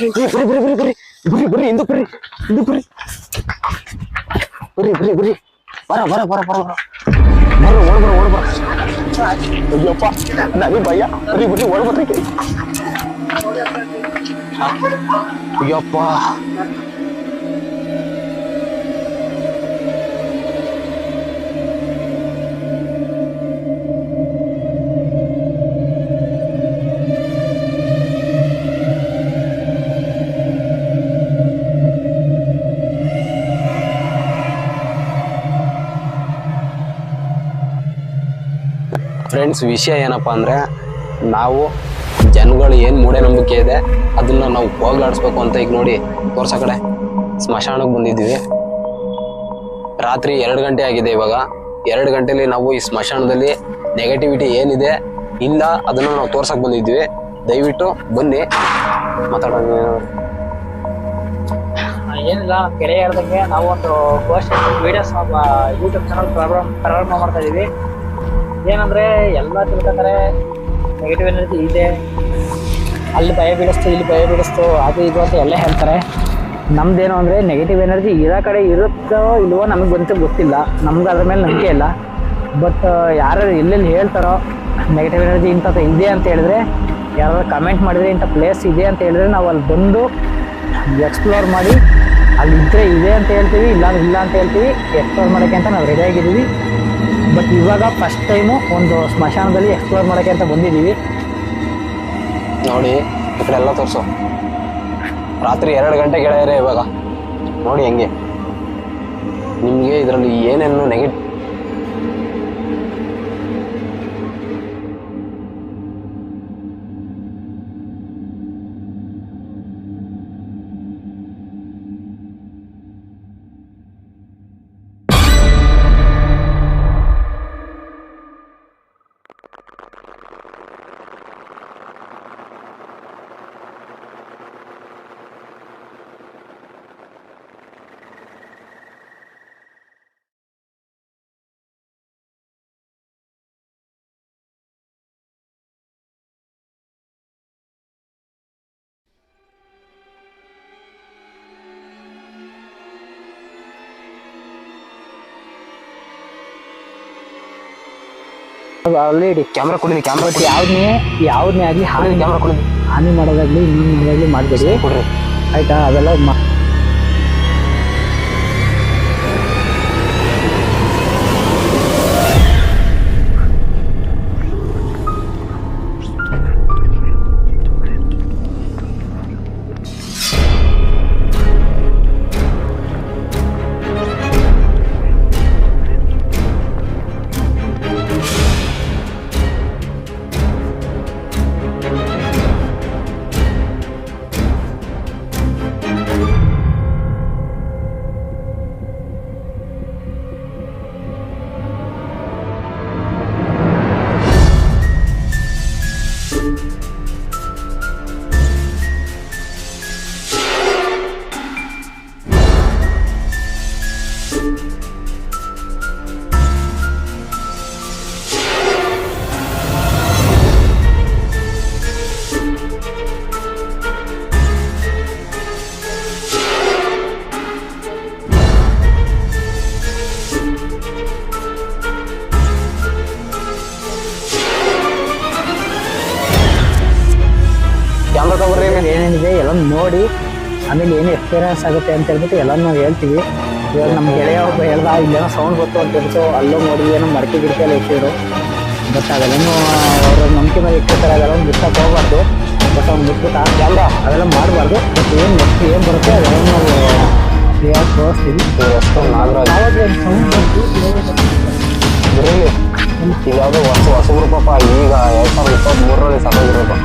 ಬರ್ರಿ ಹಿಂದೂ ಬರ್ರಿ ಬರ ಓಡ್ ಬರ ಅಯ್ಯಪ್ಪ ನನಗೆ ಭಯ ಬರ್ರಿ ಓಡ್ ಬರ್ರಿ ಅಯ್ಯಪ್ಪ ಫ್ರೆಂಡ್ಸ್, ವಿಷಯ ಏನಪ್ಪಾ ಅಂದ್ರೆ ನಾವು ಜನಗಳು ಏನು ಮೂಢನಂಬಿಕೆ ಇದೆ ಅದನ್ನ ನಾವು ಹೋಗ್ಲಾಡಿಸ್ಬೇಕು ಅಂತ ಈಗ ನೋಡಿ ತೋರ್ಸ ಕಡೆ ಸ್ಮಶಾನಕ್ಕೆ ಬಂದಿದ್ವಿ. ರಾತ್ರಿ 2 ಗಂಟೆ ಆಗಿದೆ. ಇವಾಗ 2 ಗಂಟೆಲಿ ನಾವು ಈ ಸ್ಮಶಾನದಲ್ಲಿ ನೆಗೆಟಿವಿಟಿ ಏನಿದೆ ಇಲ್ಲ ಅದನ್ನ ನಾವು ತೋರ್ಸಕ್ ಬಂದಿದ್ವಿ. ದಯವಿಟ್ಟು ಬನ್ನಿ ಮಾತಾಡೋಣ. ಏನಿಲ್ಲ, ನಮ್ಮ ಗೆಳೆಯ ಹೇಳ್ದಂಗೆ ನಾವು ಒಂದು ಗೋಸ್ಟ್ ವಿಡಿಯೋಸ್ ಯೂಟ್ಯೂಬ್ ಚಾನಲ್ ಪ್ರಾರಂಭ ಮಾಡ್ತಾ ಇದೀವಿ. ಏನಂದ್ರೆ ಎಲ್ಲ ತಿಳ್ಕೊತಾರೆ ನೆಗೆಟಿವ್ ಎನರ್ಜಿ ಇದೆ, ಅಲ್ಲಿ ಭಯ ಬೀಳಿಸ್ತು ಇಲ್ಲಿ ಭಯ ಬೀಳಿಸ್ತು ಅದು ಇದು ಅಂತ ಎಲ್ಲ ಹೇಳ್ತಾರೆ. ನಮ್ದೇನು ಅಂದರೆ ನೆಗೆಟಿವ್ ಎನರ್ಜಿ ಇರೋ ಕಡೆ ಇರುತ್ತೋ ಇಲ್ವೋ ನಮಗೆ ಗೊತ್ತಿಲ್ಲ, ನಮ್ಗೆ ಅದ್ರ ಮೇಲೆ ನಂಬಿಕೆ ಇಲ್ಲ. ಬಟ್ ಯಾರು ಎಲ್ಲೆಲ್ಲಿ ಹೇಳ್ತಾರೋ ನೆಗೆಟಿವ್ ಎನರ್ಜಿ ಇಂಥದ್ದು ಇದೆ ಅಂತ ಹೇಳಿದ್ರೆ, ಯಾರು ಕಮೆಂಟ್ ಮಾಡಿದರೆ ಇಂಥ ಪ್ಲೇಸ್ ಇದೆ ಅಂತ ಹೇಳಿದ್ರೆ ನಾವು ಅಲ್ಲಿ ಬಂದು ಎಕ್ಸ್ಪ್ಲೋರ್ ಮಾಡಿ ಅಲ್ಲಿ ಇದ್ದರೆ ಇದೆ ಅಂತ ಹೇಳ್ತೀವಿ, ಇಲ್ಲ ಅಂತ ಹೇಳ್ತೀವಿ. ಎಕ್ಸ್ಪ್ಲೋರ್ ಮಾಡೋಕ್ಕೆ ಅಂತ ನಾವು ರೆಡಿಯಾಗಿದ್ದೀವಿ. ಬಟ್ ಇವಾಗ ಫಸ್ಟ್ ಟೈಮು ಒಂದು ಸ್ಮಶಾನದಲ್ಲಿ ಎಕ್ಸ್ಪ್ಲೋರ್ ಮಾಡೋಕ್ಕೆ ಅಂತ ಬಂದಿದ್ದೀವಿ. ನೋಡಿ ಈ ಕಡೆ ಎಲ್ಲ ತೋರಿಸು. ರಾತ್ರಿ 2 ಗಂಟೆ ಗೆಳೆಯರೆ ಇವಾಗ ನೋಡಿ ಹೆಂಗೆ ನಿಮಗೆ ಇದರಲ್ಲಿ ಏನೇನು ನೆಗೆಟಿವ್ ಆಲ್ರೆಡಿ ಕ್ಯಾಮ್ರಾ ಕೊಡಿ. ಯಾವ್ದನ್ನೇ ಆಗಲಿ ಕ್ಯಾಮ್ರಾ ಕೊಡಿ. ಹಾನಿ ಮಾಡೋದಾಗ್ಲಿ ಇನ್ನೊಂದು ಮಾಡೋದಾಗ್ಲಿ ಮಾಡಬೇಡಿ ಕೊಡ್ರಿ ಆಯ್ತಾ. ಅವೆಲ್ಲ ಏನೇನಿದೆ ಎಲ್ಲ ನೋಡಿ ಆಮೇಲೆ ಏನು ಎಕ್ಸ್ಪೀರಿಯನ್ಸ್ ಆಗುತ್ತೆ ಅಂತ ಹೇಳ್ಬಿಟ್ಟು ಎಲ್ಲ ನಾವು ಹೇಳ್ತೀವಿ. ಇವಾಗ ನಮ್ಮ ಗೆಳೆಯ ಒಬ್ಬ ಹೇಳ್ದ ಇಲ್ಲೇನೋ ಸೌಂಡ್ ಗೊತ್ತು ಅಂತ ಹೇಳ್ತು, ಅಲ್ಲೂ ನೋಡಿದ್ವಿ ಏನೋ ಮಡಕೆ ಗಿಡಕೆ ಎಲ್ಲ ಇಟ್ಟಿದ್ರು. ಬಟ್ ಅದೆಲ್ಲನೂ ಅವ್ರ ನಂಬಿಕೆ ಮೇಲೆ ಇಟ್ಟಿರ್ತಾರೆ, ಅದೆಲ್ಲ ಮುಟ್ಟಕ್ಕೆ ಹೋಗ್ಬಾರ್ದು. ಬಟ್ ಅವ್ನು ಮುಟ್ಬಿಟ್ಟು ಕ್ಯಾಮ್ರಾ ಅವೆಲ್ಲ ಮಾಡಬಾರ್ದು. ಬಟ್ ಏನು ನೆಕ್ಸ್ಟ್ ಏನು ಬರುತ್ತೆ ಅದೆಲ್ಲ ನಾವು ಕ್ಲಿಯರ್ ತೋರಿಸ್ತೀವಿ. ಇದ್ಯಾವುದೋ ಹೊಸಬ್ರು ಪಾಪ ಈಗ 2023ರಲ್ಲಿ ಸಾಕೋಗಿರೋದು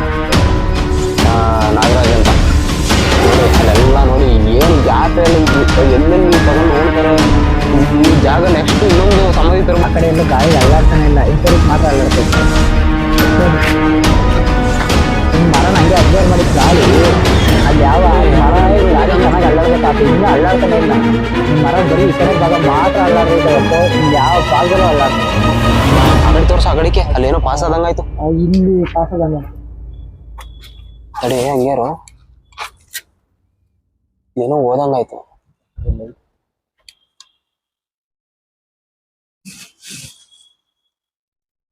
ನಾಗರಾಜ್ ಅಂತ ನೋಡಿ. ಅಲ್ಲೆಲ್ಲ ನೋಡಿ ಏನು ಜಾತ್ರೆ ಎಲ್ಲೆಲ್ಲಿ ತಗೊಂಡು ನೋಡ್ತಾರೆ. ಈ ಜಾಗ ನೆಕ್ಸ್ಟ್ ಇನ್ನೊಂದು ಸಮಾಧಿ ತರ ಆ ಕಡೆ ಎಲ್ಲೂ ಗಾಳಿ ಅಲ್ಲಾಡ್ತಾನೆ ಇಲ್ಲ, ಇಂಥವ್ರಿಗೆ ಮಾತ್ರ ಅಲ್ಲಾಡ್ತೈತೆ. ಮರ ಹಂಗೆ ಅಬ್ಸರ್ವ್ ಮಾಡಿದ ಗಾಳಿ ಅಲ್ಲಿ ಯಾವ ಮರ ಗಾಳಿ ಚೆನ್ನಾಗಿ ಅಲ್ಲಾಡ್ಬೇಕಾಗ್ತದೆ, ಇನ್ನೂ ಅಲ್ಲಾಡ್ತಾನೆ ಇಲ್ಲ. ಈ ಮರ ಬರೀ ಈ ಕಡೆ ಭಾಗ ಮಾತ್ರ ಅಲ್ಲಾಡ್ತೈತೆ ಹೊತ್ತು ಯಾವ ಭಾಗದಲ್ಲೂ ಅಲ್ಲಾಡ್ತದೆ. ಆ ಕಡೆ ತೋರ್ಸು, ಆ ಕಡೆಗೆ ಅಲ್ಲೇನೋ ಪಾಸ್ ಆದಂಗಾಯ್ತು. ಇಲ್ಲಿ ಪಾಸದಂಗ ತಡಿ ಹಂಗ್ಯಾರು ಏನೋ ಓದಂಗಾಯ್ತು.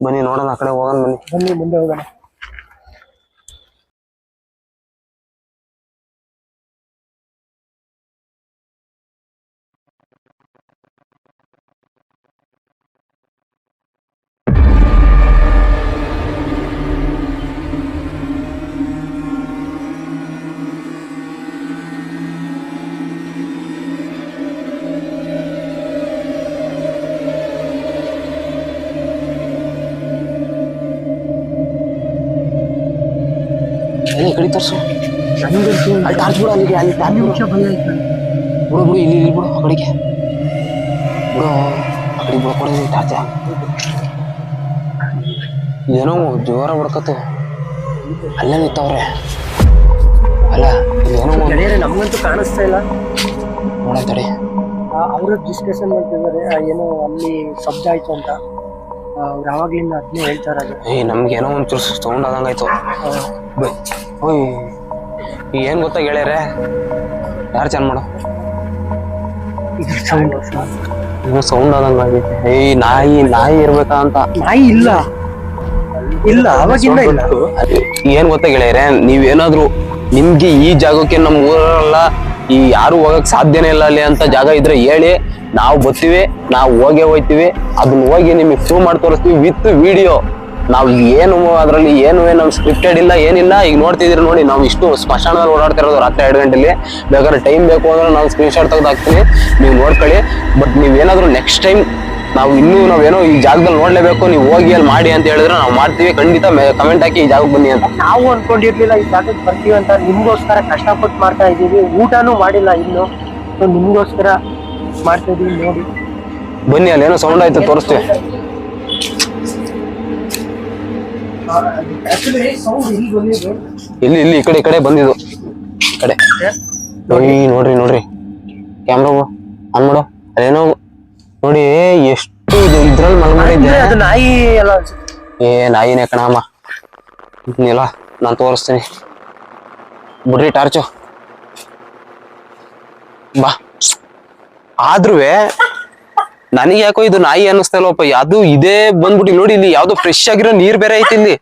ಬನ್ನಿ ನೋಡೋಣ, ಆ ಕಡೆ ಹೋಗೋಣ ಬನ್ನಿ. ಬನ್ನಿ ಮುಂದೆ ಹೋಗೋಣ. ಈ ಕಡೆ ತೋರ್ಸು. ನನ್ಗೆ ಅಲ್ಲಿ ಟಾರ್ಚ್ ಬಿಡು, ಅಲ್ಲಿಗೆ ಅಲ್ಲಿ ಟಾರ್ಚ್ ಬಿಡು. ನಿಮಿಷ ಬಂದಾಯ್ತು. ಬಿಡು ಬಿಡು, ಇಲ್ಲಿ ಇಲ್ಲಿ ಬಿಡು, ಆ ಕಡೆಗೆ ಬಿಡು, ಆ ಕಡೆ ಬಿಡು, ಕೊಡಿ ಟಾರ್ಚ. ಏನೋ ಜೋರ ಬಡ್ಕತ್ತು, ಅಲ್ಲೇ ನಿಂತವ್ರೆ. ಅಲ್ಲ ಏನೋ ಗೆಳೆಯರೆ ನಮ್ಗಂತೂ ಕಾಣಿಸ್ತಾ ಇಲ್ಲ. ನೋಡತ್ತಡಿ. ಅವರು ಡಿಸ್ಕಷನ್ ಮಾಡ್ತಿದ್ದಾರೆ, ಏನೋ ಅಲ್ಲಿ ಶಬ್ದ ಆಯ್ತು ಅಂತ. ಅವ್ರು ಯಾವಾಗ್ಲಿಂದ ಅದನ್ನೇ ಹೇಳ್ತಾ ಇರೋದು. ನಮ್ಗೆ ಏನೋ ಒಂಚೂರು ಸೌಂಡ್ ಆದಂಗಾಯ್ತು. ಓಯ್ ಏನ್ ಗೊತ್ತಾ ಗೆಳೆಯರೆ, ಯಾರು ಚೆಂದ ಮಾಡು, ಏನೋ ಸೌಂಡ್ ಆದಂಗಾಗೈತೆ. ನಾಯಿ ನಾಯಿ ಇರ್ಬೇಕಾ ಅಂತ. ನಾಯಿ ಇಲ್ಲ ಇಲ್ಲ, ಅವಾಗಿಂದ ಇಲ್ಲ. ಏನ್ ಗೊತ್ತಾ ಗೆಳೆಯರೆ, ನೀವೇನಾದ್ರು ನಿಮ್ಗೆ ಈ ಜಾಗಕ್ಕೆ ನಮ್ ಊರಲ್ಲ ಈ ಯಾರು ಹೋಗಕ್ ಸಾಧ್ಯನೇ ಇಲ್ಲ ಅಲ್ಲಿ ಅಂತ ಜಾಗ ಇದ್ರೆ ಹೇಳಿ, ನಾವು ಬರ್ತೀವಿ, ನಾವು ಹೋಗ್ತೀವಿ. ಅದನ್ನ ಹೋಗಿ ನಿಮಗೆ ಪ್ರೂವ್ ಮಾಡಿ ತೋರಿಸ್ತೀವಿ ವಿತ್ ವಿಡಿಯೋ. ನಾವು ಏನು ಅದ್ರಲ್ಲಿ ಏನು ನಮ್ ಸ್ಕ್ರಿಪ್ಟೆಡ್ ಇಲ್ಲ, ಏನಿಲ್ಲ. ಈಗ ನೋಡ್ತಿದ್ರಿ ನೋಡಿ, ನಾವು ಇಷ್ಟು ಸ್ಮಶಾನದಲ್ಲಿ ಓಡಾಡ್ತಿರೋದು ರಾತ್ರಿ 2 ಗಂಟೆಲಿ. ಬೇಕಾದ್ರೆ ಟೈಮ್ ಬೇಕು ಅಂದ್ರೆ ನಾವು ಸ್ಕ್ರೀನ್ ಶಾಟ್ ತೆಗೆದು ಹಾಕ್ತೀನಿ, ನೀವು ನೋಡ್ಕೊಳ್ಳಿ. ಬಟ್ ನೀವೇನಾದ್ರು ನೆಕ್ಸ್ಟ್ ಟೈಮ್ ನಾವೇನೋ ಈ ಜಾಗದಲ್ಲಿ ನೋಡ್ಲೇಬೇಕು, ನೀವು ಹೋಗಿ ಅಲ್ಲಿ ಮಾಡಿ ಅಂತ ಹೇಳಿದ್ರೆ ನಾವು ಮಾಡ್ತೀವಿ. ಖಂಡಿತ ಕಮೆಂಟ್ ಹಾಕಿ ಈ ಜಾಗಕ್ಕೆ ಬನ್ನಿ ಅಂತ. ನಾವು ಅನ್ಕೊಂಡಿರ್ಲಿಲ್ಲ ಈ ಜಾಗಕ್ಕೆ ಬರ್ತೀವಿ ಅಂತ. ನಿಮ್ಗೋಸ್ಕರ ಕಷ್ಟಪಟ್ಟು ಮಾಡ್ತಾ ಇದೀವಿ, ಊಟನೂ ಮಾಡಿಲ್ಲ ಇನ್ನು. ನಿಮ್ಗೋಸ್ಕರ ಮಾಡ್ತಾ ಇದೀವಿ, ನೋಡಿ. ಬನ್ನಿ, ಅಲ್ಲಿ ಏನೋ ಸೌಂಡ್ ಆಯ್ತು, ತೋರಿಸ್ತೀವಿ. ಇಲ್ಲಿ ಇಲ್ಲಿ ಈ ಕಡೆ ಬಂದಿದ್ದು ಕಡೆ. ನೋಡ್ರಿ ನೋಡ್ರಿ, ಕ್ಯಾಮ್ರಾ ಆನ್ ಮಾಡು. ಅದೇನೋ ನೋಡಿ, ಎಷ್ಟು ಇದ್ರಲ್ಲಿ ಮಲ್ಕೊಂಡಿದ್ದೆ. ಅದು ನಾಯಿ ಅಲ್ಲ, ನಾಯಿನೇ ಕಣಮ್ಮ. ಇಲ್ಲ, ನಾನು ತೋರಿಸ್ತೀನಿ ಬಿಡ್ರಿ ಟಾರ್ಚು. ಬಾ. ಆದ್ರೂ ನನಗೆ ಯಾಕೋ ಇದು ನಾಯಿ ಅನ್ನಿಸ್ತಾ ಇಲ್ವಪ್ಪ. ಅದು ಇದೇ ಬಂದ್ಬಿಟ್ಟು ನೋಡಿ, ಇಲ್ಲಿ ಯಾವ್ದೋ ಫ್ರೆಶ್ ಆಗಿರೋ ನೀರ್ ಬೇರೆ ಐತಿ ಇಲ್ಲಿ.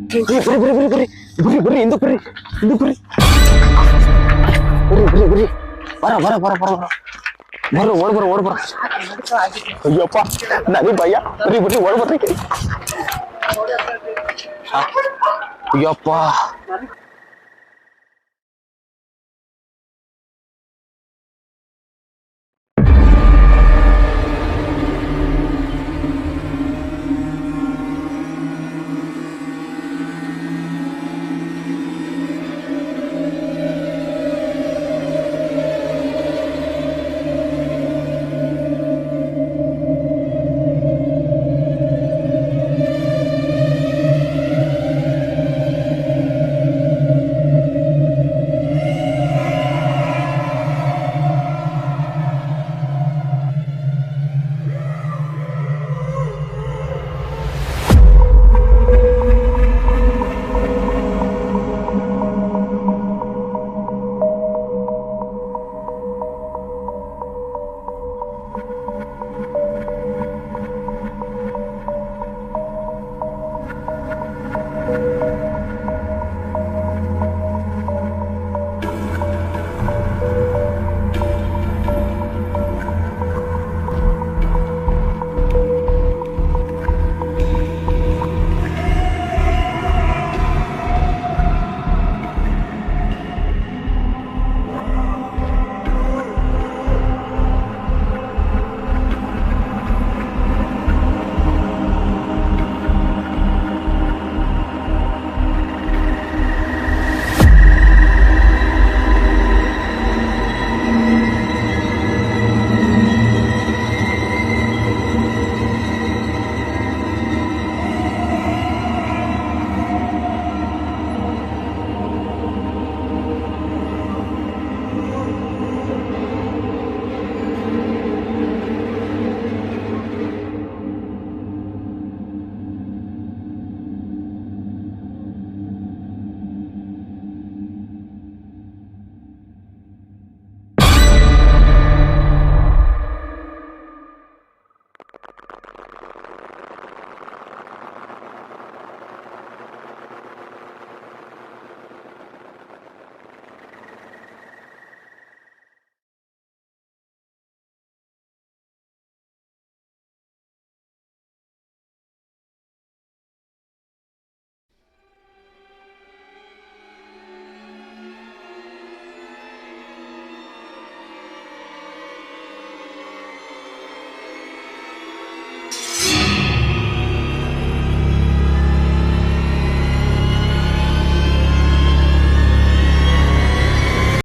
ಬರ್ರಿ ಹಿಂದೂ ಬರ್ರಿ ಬರ್ರಿ ಓಡ್ ಬರ ಅಯ್ಯಪ್ಪ ನದಿ ಭಯ ಬರ್ರಿ ಓಡ್ ಬರ್ರಿ ಅಯ್ಯಪ್ಪ